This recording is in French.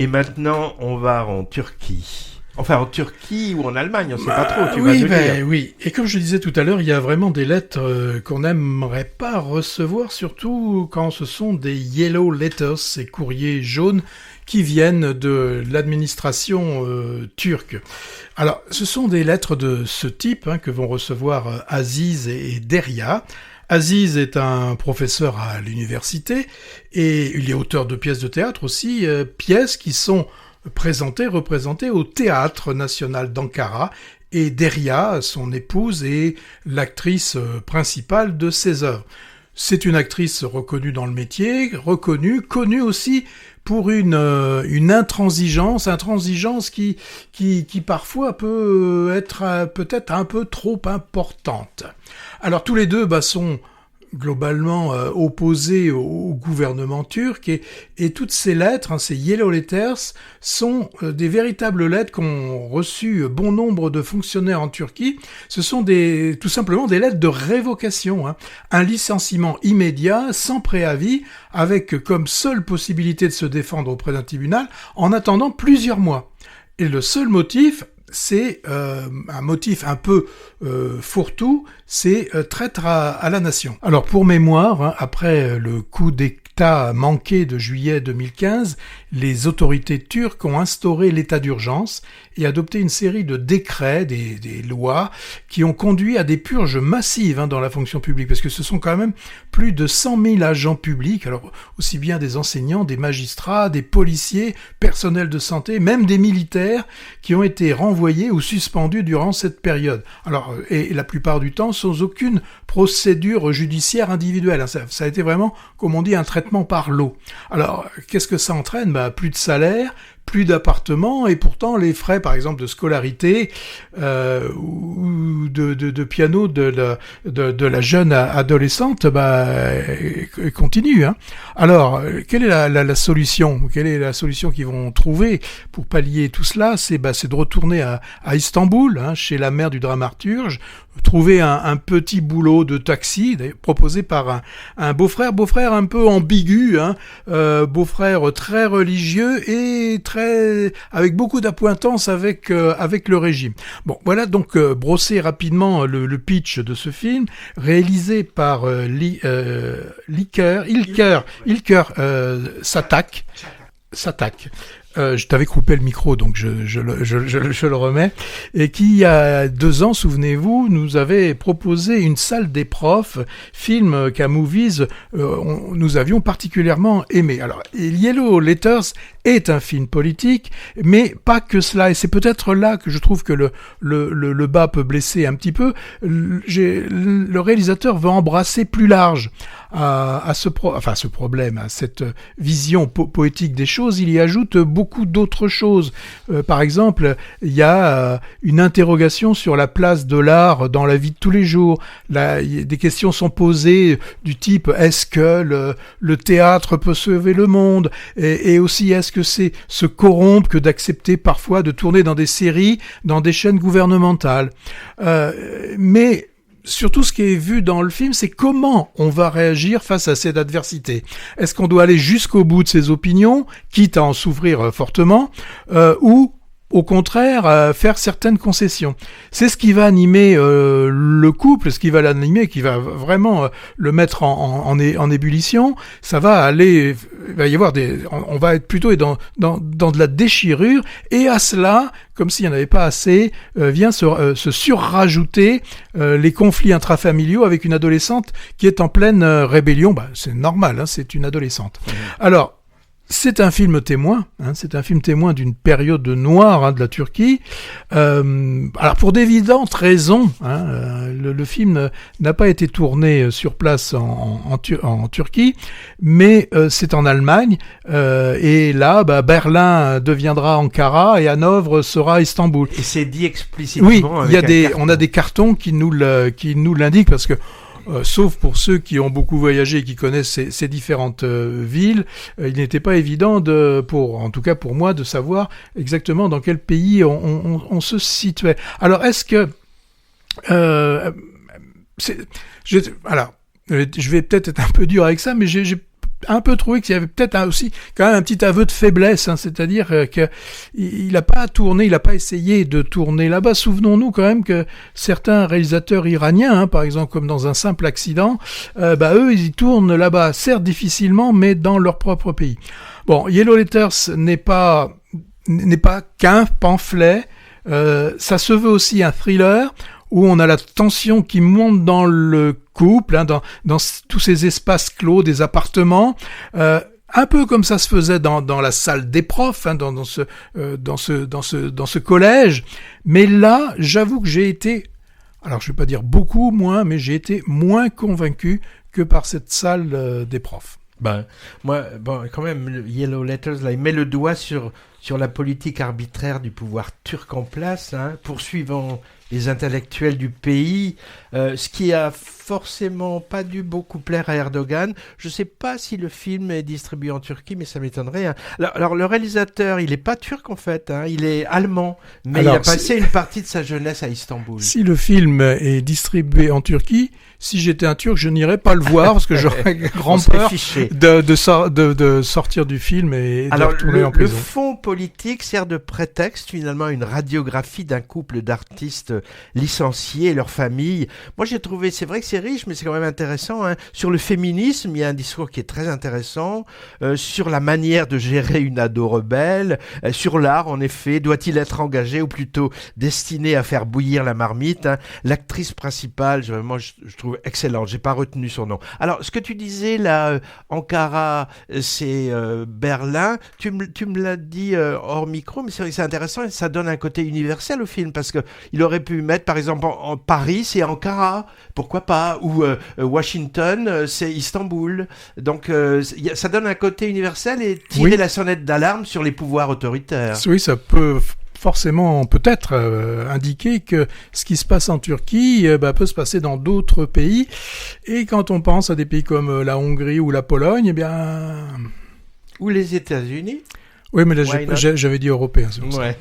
Et maintenant, on va en Turquie. Enfin, en Turquie ou en Allemagne, on ne sait pas trop, tu vas oui, nous dire. Oui, et comme je disais tout à l'heure, il y a vraiment des lettres qu'on n'aimerait pas recevoir, surtout quand ce sont des yellow letters, ces courriers jaunes qui viennent de l'administration turque. Alors, ce sont des lettres de ce type que vont recevoir Aziz et Derya. Aziz est un professeur à l'université et il est auteur de pièces de théâtre aussi, pièces qui sont représentées au Théâtre National d'Ankara, et Derya, son épouse, est l'actrice principale de ces œuvres. C'est une actrice reconnue dans le métier, connue aussi pour une intransigeance qui parfois peut être peut-être un peu trop importante. Alors tous les deux sont globalement opposés au gouvernement turc, et toutes ces lettres, ces yellow letters, sont des véritables lettres qu'ont reçues bon nombre de fonctionnaires en Turquie. Ce sont tout simplement des lettres de révocation, un licenciement immédiat, sans préavis, avec comme seule possibilité de se défendre auprès d'un tribunal, en attendant plusieurs mois. Et le seul motif, c'est un motif un peu fourre-tout, c'est traître à la nation. Alors pour mémoire, après le coup d'État manqué de juillet 2015, les autorités turques ont instauré l'état d'urgence et adopté une série de décrets, des lois, qui ont conduit à des purges massives dans la fonction publique, parce que ce sont quand même plus de 100 000 agents publics, alors aussi bien des enseignants, des magistrats, des policiers, personnels de santé, même des militaires, qui ont été renvoyés ou suspendus durant cette période. Alors, et la plupart du temps, sans aucune procédure judiciaire individuelle. Ça a été vraiment, comme on dit, un traitement par l'eau. Alors, qu'est-ce que ça entraîne ? Plus de salaire, plus d'appartements, et pourtant les frais, par exemple, de scolarité ou de piano de la jeune adolescente continuent. Alors, quelle est la solution ? Quelle est la solution qu'ils vont trouver pour pallier tout cela ? C'est de retourner à Istanbul, chez la mère du dramaturge, trouver un petit boulot de taxi, proposé par un beau-frère un peu ambigu, beau-frère très religieux et avec beaucoup d'appointance avec le régime. Bon, voilà donc brosser rapidement le pitch de ce film, réalisé par Ilker Satak. Je t'avais coupé le micro, donc je le remets. Et qui, il y a 2 ans, souvenez-vous, nous avait proposé une salle des profs, film qu'à Movies, nous avions particulièrement aimé. Alors, Yellow Letters est un film politique, mais pas que cela. Et c'est peut-être là que je trouve que le bas peut blesser un petit peu. Le réalisateur veut embrasser plus large à ce problème, à cette vision poétique des choses. Il y ajoute beaucoup d'autres choses. Par exemple, il y a une interrogation sur la place de l'art dans la vie de tous les jours. Des questions sont posées du type: est-ce que le théâtre peut sauver le monde ? Et aussi, est-ce que c'est se corrompre que d'accepter parfois de tourner dans des séries, dans des chaînes gouvernementales ? Mais surtout, ce qui est vu dans le film, c'est comment on va réagir face à cette adversité. Est-ce qu'on doit aller jusqu'au bout de ses opinions, quitte à en souffrir fortement, ou au contraire faire certaines concessions? C'est ce qui va animer le couple, ce qui va l'animer, qui va vraiment le mettre en ébullition. Ça va aller, il va y avoir on va être plutôt dans de la déchirure, et à cela, comme s'il n'y en avait pas assez, vient se surrajouter les conflits intrafamiliaux avec une adolescente qui est en pleine rébellion. C'est normal, c'est une adolescente. Alors, c'est un film témoin, c'est un film témoin d'une période noire de la Turquie. Alors pour d'évidentes raisons, le film n'a pas été tourné sur place en Turquie, mais c'est en Allemagne, et là, Berlin deviendra Ankara et Hanovre sera Istanbul. Et c'est dit explicitement. Oui, on a des cartons qui nous l'indiquent, parce que sauf pour ceux qui ont beaucoup voyagé et qui connaissent ces différentes villes, il n'était pas évident en tout cas pour moi, de savoir exactement dans quel pays on se situait. Alors, est-ce que je vais peut-être être un peu dur avec ça, mais j'ai un peu trouvé qu'il y avait peut-être aussi quand même un petit aveu de faiblesse, hein, c'est-à-dire que il a pas tourné, il a pas essayé de tourner là-bas. Souvenons-nous quand même que certains réalisateurs iraniens, hein, par exemple comme dans Un simple accident, eux ils y tournent là-bas, certes difficilement, mais dans leur propre pays. Bon, Yellow Letters n'est pas qu'un pamphlet, ça se veut aussi un thriller où on a la tension qui monte dans le couple, hein, dans tous ces espaces clos des appartements, un peu comme ça se faisait dans la salle des profs, hein, dans ce collège. Mais là, j'avoue que j'ai été, alors je vais pas dire beaucoup moins, mais j'ai été moins convaincu que par cette salle des profs. Moi, quand même, Yellow Letters, là, il met le doigt sur la politique arbitraire du pouvoir turc en place, hein, poursuivant les intellectuels du pays, ce qui a forcément pas dû beaucoup plaire à Erdogan. Je sais pas si le film est distribué en Turquie, mais ça m'étonnerait. Hein. Alors, le réalisateur, il est pas turc en fait, hein, il est allemand, mais il a passé une partie de sa jeunesse à Istanbul. Si le film est distribué en Turquie, si j'étais un Turc, je n'irais pas le voir parce que j'aurais grand peur de sortir du film et de retourner en prison. Le fond politique sert de prétexte finalement à une radiographie d'un couple d'artistes licenciés et leur famille. Moi j'ai trouvé, c'est vrai que c'est riche, mais c'est quand même intéressant. Hein. Sur le féminisme, il y a un discours qui est très intéressant. Sur la manière de gérer une ado rebelle. Sur l'art, en effet, doit-il être engagé ou plutôt destiné à faire bouillir la marmite, hein. L'actrice principale, je trouve excellente. J'ai pas retenu son nom. Alors, ce que tu disais là, Ankara, c'est Berlin. Tu me l'as dit hors micro, mais c'est vrai que c'est intéressant et ça donne un côté universel au film parce que il aurait pu mettre, par exemple, en Paris, c'est Ankara, pourquoi pas, ou Washington, c'est Istanbul. Donc, ça donne un côté universel et tirer la sonnette d'alarme sur les pouvoirs autoritaires. Oui, ça peut forcément peut-être indiquer que ce qui se passe en Turquie peut se passer dans d'autres pays. Et quand on pense à des pays comme la Hongrie ou la Pologne, eh bien... Ou les États-Unis. Oui, mais là, j'avais dit européen, c'est pour ça.